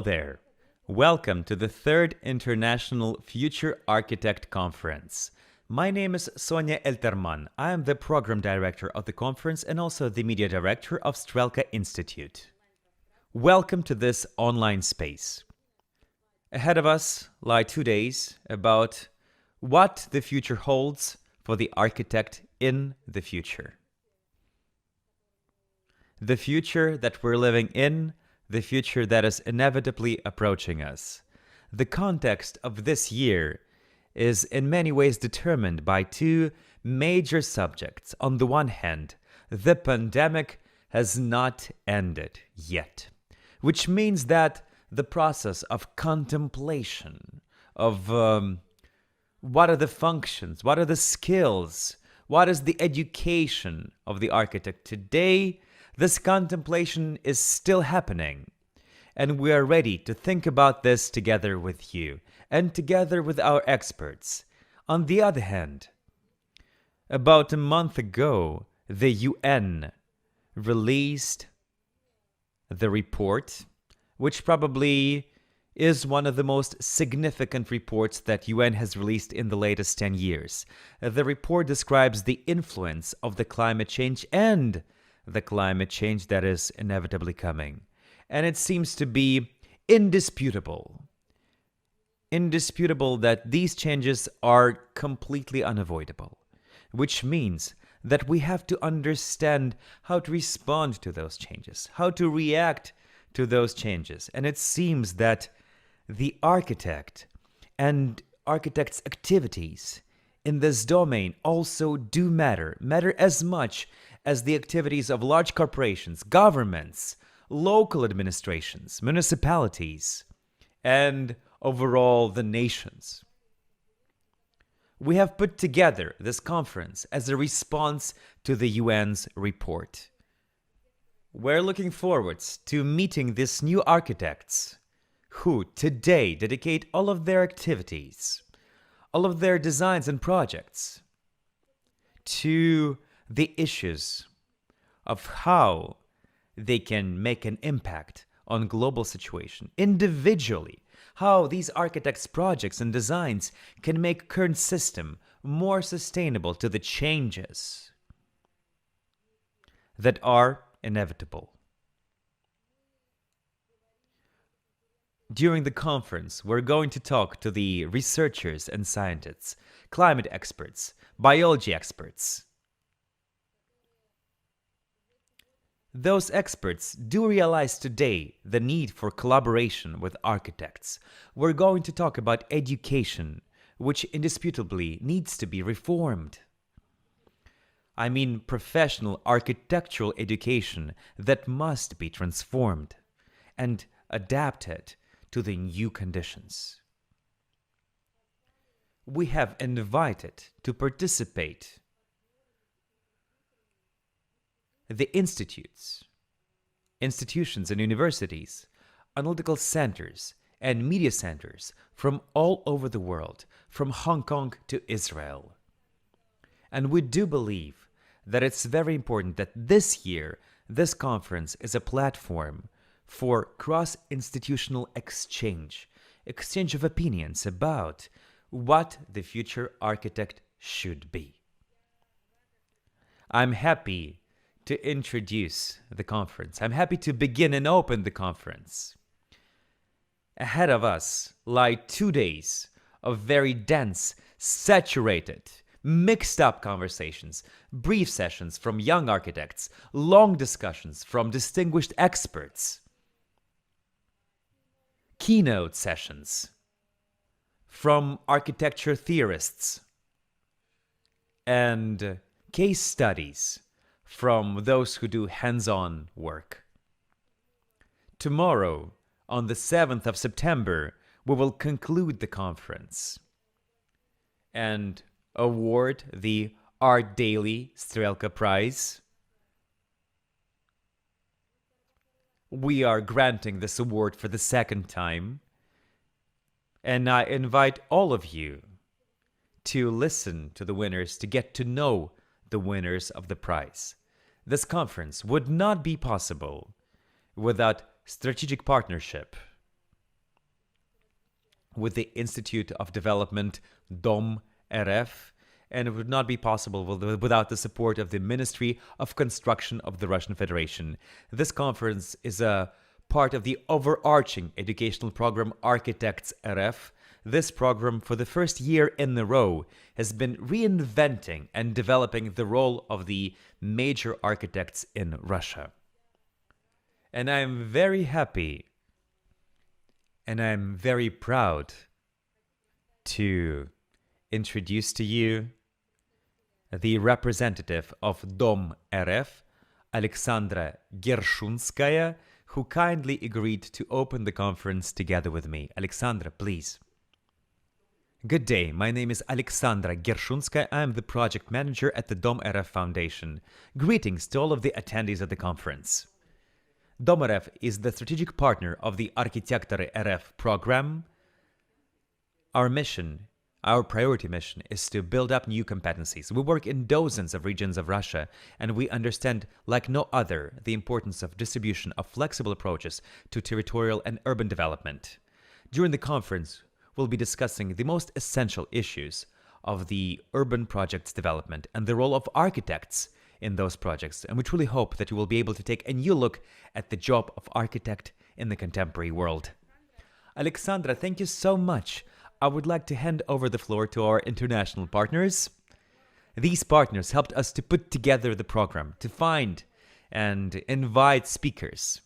there. Welcome to the third International Future Architect Conference. My name is Sonia Elterman. I am the program director of the conference and also the media director of Strelka Institute. Welcome to this online space. Ahead of us lie 2 days about what the future holds for the architect in the future. The future that we're living in, the future that is inevitably approaching us. The context of this year is in many ways determined by two major subjects. On the one hand, the pandemic has not ended yet, which means that the process of contemplation of what are the functions, what are the skills, what is the education of the architect today, this contemplation is still happening. And we are ready to think about this together with you and together with our experts. On the other hand, about a month ago, the UN released the report, which probably is one of the most significant reports that UN has released in the latest 10 years. The report describes the influence of the climate change and the climate change that is inevitably coming. And it seems to be indisputable that these changes are completely unavoidable, which means that we have to understand how to respond to those changes, how to react to those changes. And it seems that the architect and architect's activities in this domain also do matter as much as the activities of large corporations, governments, local administrations, municipalities, and overall the nations. We have put together this conference as a response to the UN's report. We're looking forward to meeting these new architects who today dedicate all of their activities, all of their designs and projects to the issues of how they can make an impact on global situation individually, how these architects' projects and designs can make current system more sustainable to the changes that are inevitable. During the conference, we're going to talk to the researchers and scientists, climate experts, biology experts. Those experts do realize today the need for collaboration with architects. We're going to talk about education, which indisputably needs to be reformed. I mean professional architectural education that must be transformed and adapted to the new conditions. We have invited to participate the institutions and universities, analytical centers, and media centers from all over the world, from Hong Kong to Israel. And we do believe that it's very important that this year, this conference is a platform for cross-institutional exchange of opinions about what the future architect should be. I'm happy to introduce the conference. I'm happy to begin and open the conference. Ahead of us lie 2 days of very dense, saturated, mixed up conversations, brief sessions from young architects, long discussions from distinguished experts, keynote sessions from architecture theorists, and case studies from those who do hands-on work. Tomorrow, on the 7th of September, we will conclude the conference and award the Art Daily Strelka Prize. We are granting this award for the second time, and I invite all of you to listen to the winners, to get to know the winners of the prize. This conference would not be possible without strategic partnership with the Institute of Development DOM RF, and it would not be possible without the support of the Ministry of Construction of the Russian Federation. This conference is a part of the overarching educational program Architects RF. This program, for the first year in a row, has been reinventing and developing the role of the major architects in Russia. And I'm very happy and I'm very proud to introduce to you the representative of Dom RF, Alexandra Gershunskaya, who kindly agreed to open the conference together with me. Alexandra, please. Good day, my name is Alexandra Gershunskaya. I am the project manager at the Dom RF Foundation. Greetings to all of the attendees at the conference. Dom RF is the strategic partner of the Architecture RF program. Our mission, our priority mission, is to build up new competencies. We work in dozens of regions of Russia, and we understand, like no other, the importance of distribution of flexible approaches to territorial and urban development. During the conference, we'll be discussing the most essential issues of the urban projects development and the role of architects in those projects, and we truly hope that you will be able to take a new look at the job of architect in the contemporary world. Alexandra, thank you so much. I would like to hand over the floor to our international partners. These partners helped us to put together the program, to find and invite speakers.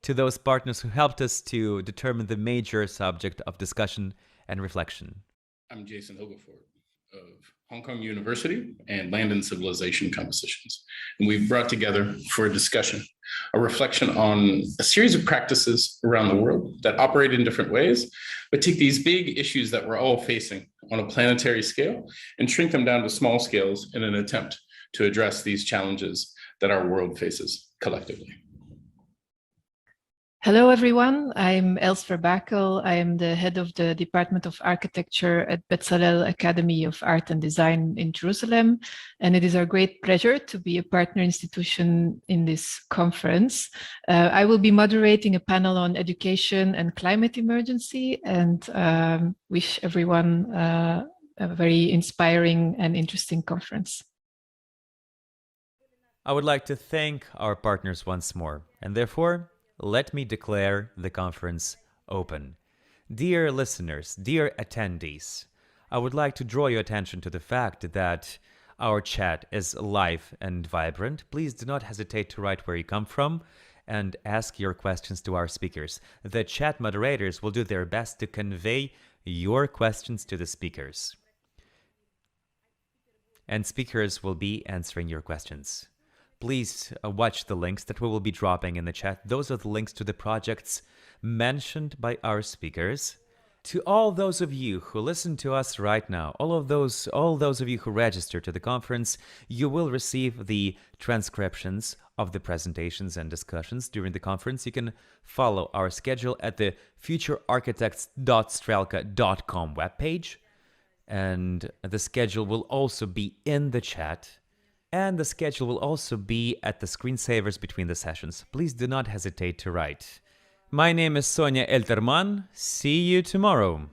To those partners who helped us to determine the major subject of discussion and reflection. I'm Jason Hogefort of Hong Kong University and Land and Civilization Compositions. And we've brought together for a discussion, a reflection on a series of practices around the world that operate in different ways, but take these big issues that we're all facing on a planetary scale and shrink them down to small scales in an attempt to address these challenges that our world faces collectively. Hello, everyone. I'm Els Verbakel. I am the head of the Department of Architecture at Bezalel Academy of Art and Design in Jerusalem. And it is our great pleasure to be a partner institution in this conference. I will be moderating a panel on education and climate emergency, and wish everyone a very inspiring and interesting conference. I would like to thank our partners once more, and therefore, let me declare the conference open. Dear listeners, dear attendees, I would like to draw your attention to the fact that our chat is live and vibrant. Please do not hesitate to write where you come from and ask your questions to our speakers. The chat moderators will do their best to convey your questions to the speakers. And speakers will be answering your questions. Please watch the links that we will be dropping in the chat. Those are the links to the projects mentioned by our speakers. To all those of you who listen to us right now, all those of you who register to the conference, you will receive the transcriptions of the presentations and discussions during the conference. You can follow our schedule at the futurearchitects.strelka.com webpage. And the schedule will also be in the chat. And the schedule will also be at the screensavers between the sessions. Please do not hesitate to write. My name is Sonia Elterman. See you tomorrow.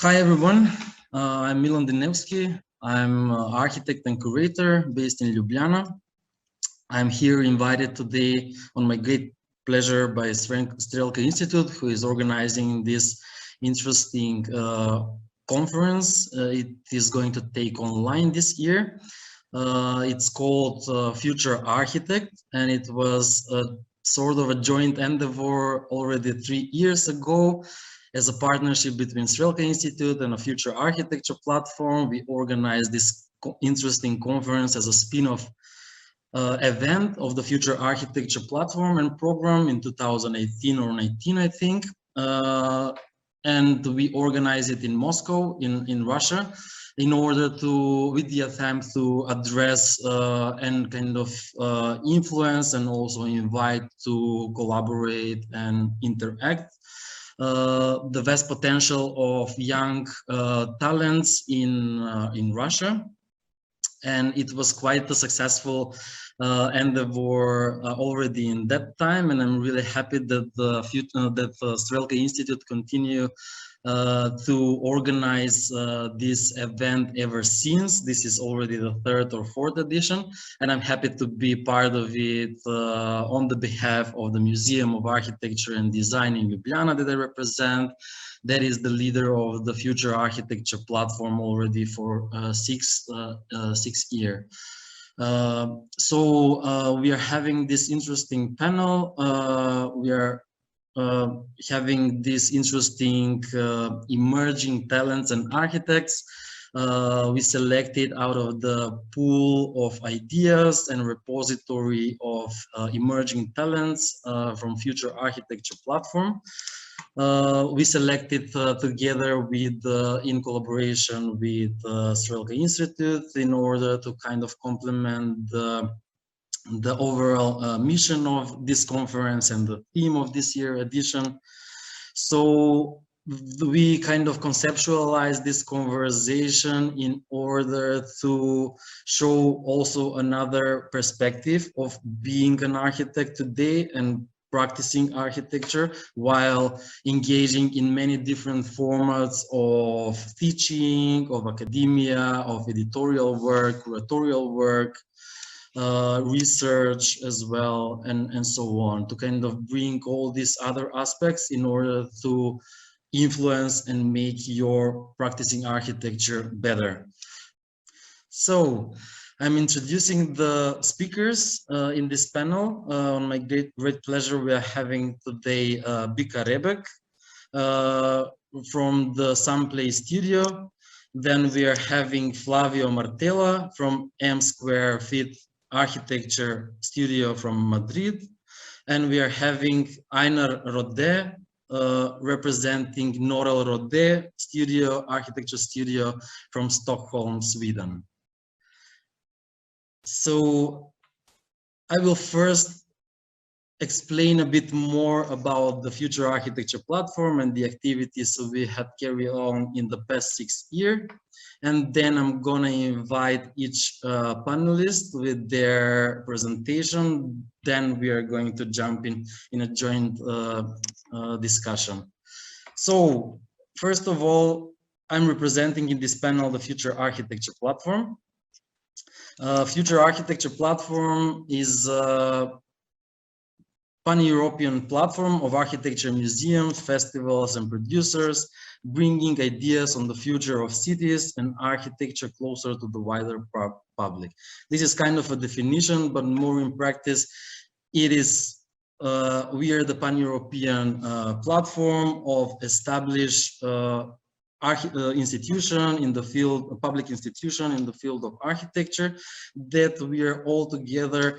Hi everyone, I'm Milan Dinevsky. I'm an architect and curator based in Ljubljana. I'm here invited today on my great pleasure by Strelka Institute, who is organizing this interesting conference. It is going to take online this year. It's called Future Architect, and it was sort of a joint endeavor already 3 years ago. As a partnership between Strelka Institute and a future architecture platform, we organized this interesting conference as a spin-off event of the future architecture platform and program in 2018 or 19, I think. And we organized it in Moscow, in Russia, in order to, with the attempt to address and kind of influence and also invite to collaborate and interact the vast potential of young talents in Russia. And it was quite a successful endeavor already in that time, and I'm really happy that the Strelka Institute continue to organize this event ever since. This is already the 3rd or 4th edition, and I'm happy to be part of it on the behalf of the Museum of Architecture and Design in Ljubljana that I represent. That is the leader of the Future Architecture platform already for 6 years. So we are having this interesting panel. We are having this interesting emerging talents and architects. We selected out of the pool of ideas and repository of emerging talents from Future Architecture platform. We selected together with, in collaboration with Strelka Institute in order to kind of complement the overall mission of this conference and the theme of this year edition. So we kind of conceptualize this conversation in order to show also another perspective of being an architect today and practicing architecture while engaging in many different formats of teaching, of academia, of editorial work, curatorial work, research as well, and so on, to kind of bring all these other aspects in order to influence and make your practicing architecture better. So I'm introducing the speakers in this panel. On my great pleasure, we are having today Bika Rebek from the Someplace Studio. Then we are having Flavio Martella from M Square Fit Architecture Studio from Madrid. And we are having Einar Rodde representing Norel Rodde Studio, Architecture Studio from Stockholm, Sweden. So I will first explain a bit more about the Future Architecture platform and the activities we have carried on in the past 6 years. And then I'm gonna invite each panelist with their presentation. Then we are going to jump in a joint discussion. So first of all, I'm representing in this panel the Future Architecture platform. Future Architecture platform is a pan-European platform of architecture museums, festivals, and producers, bringing ideas on the future of cities and architecture closer to the wider public. This is kind of a definition, but more in practice, it is we are the pan-European platform of established institution in the field, a public institution in the field of architecture, that we are all together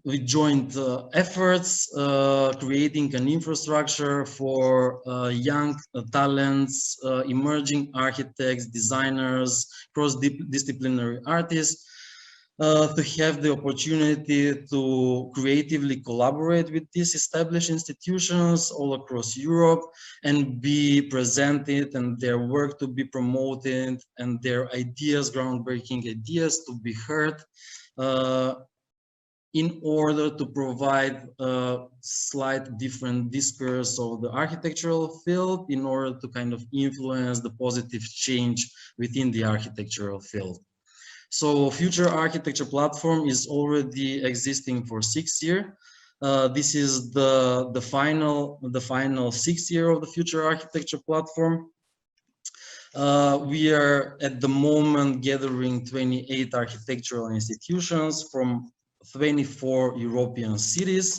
with joint efforts, creating an infrastructure for young talents, emerging architects, designers, cross-disciplinary artists, to have the opportunity to creatively collaborate with these established institutions all across Europe and be presented and their work to be promoted and their ideas, groundbreaking ideas, to be heard in order to provide a slight different discourse of the architectural field in order to kind of influence the positive change within the architectural field. So Future Architecture Platform is already existing for 6 years. This is the final 6th year of the Future Architecture Platform. We are at the moment gathering 28 architectural institutions from 24 European cities.